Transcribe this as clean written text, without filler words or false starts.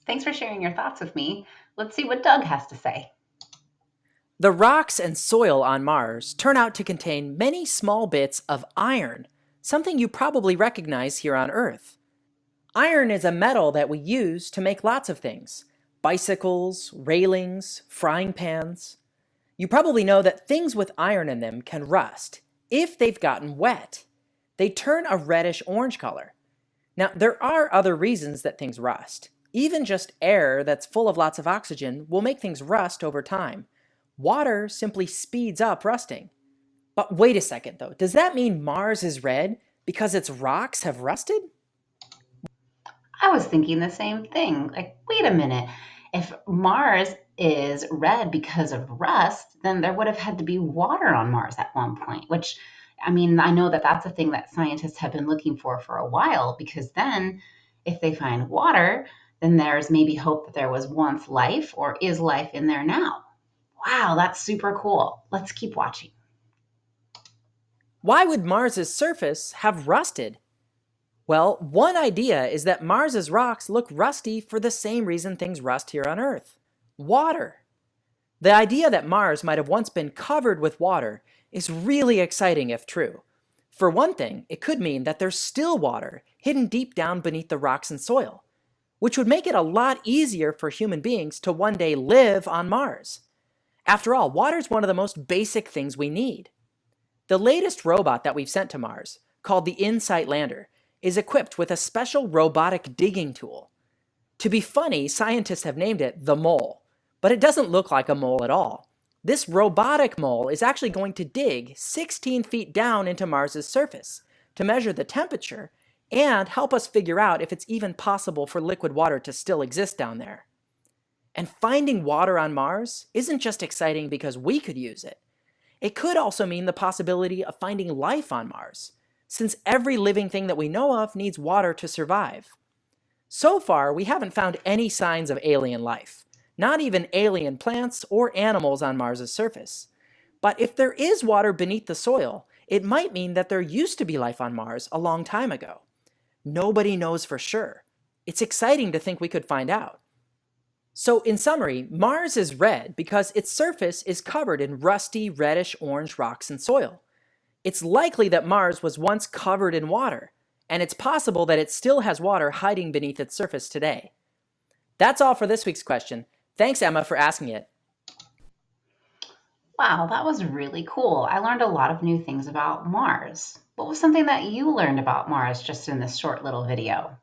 Thanks for sharing your thoughts with me. Let's see what Doug has to say. The rocks and soil on Mars turn out to contain many small bits of iron, something you probably recognize here on Earth. Iron is a metal that we use to make lots of things: bicycles, railings, frying pans. You probably know that things with iron in them can rust if they've gotten wet. They turn a reddish orange color. Now, there are other reasons that things rust. Even just air that's full of lots of oxygen will make things rust over time. Water simply speeds up rusting. But wait a second though, does that mean Mars is red because its rocks have rusted? I was thinking the same thing. Like, wait a minute. If Mars is red because of rust, then there would have had to be water on Mars at one point, which, I mean, I know that that's a thing that scientists have been looking for a while, because then if they find water, then there's maybe hope that there was once life or is life in there now. Wow, that's super cool. Let's keep watching. Why would Mars's surface have rusted? Well, one idea is that Mars's rocks look rusty for the same reason things rust here on Earth: water. The idea that Mars might have once been covered with water is really exciting if true. For one thing, it could mean that there's still water hidden deep down beneath the rocks and soil, which would make it a lot easier for human beings to one day live on Mars. After all, water is one of the most basic things we need. The latest robot that we've sent to Mars, called the InSight Lander, is equipped with a special robotic digging tool. To be funny, scientists have named it the Mole, but it doesn't look like a mole at all. This robotic mole is actually going to dig 16 feet down into Mars's surface to measure the temperature and help us figure out if it's even possible for liquid water to still exist down there. And finding water on Mars isn't just exciting because we could use it. It could also mean the possibility of finding life on Mars, since every living thing that we know of needs water to survive. So far, we haven't found any signs of alien life, not even alien plants or animals on Mars's surface. But if there is water beneath the soil, it might mean that there used to be life on Mars a long time ago. Nobody knows for sure. It's exciting to think we could find out. So in summary, Mars is red because its surface is covered in rusty reddish-orange rocks and soil. It's likely that Mars was once covered in water, and it's possible that it still has water hiding beneath its surface today. That's all for this week's question. Thanks, Emma, for asking it. Wow, that was really cool. I learned a lot of new things about Mars. What was something that you learned about Mars just in this short little video?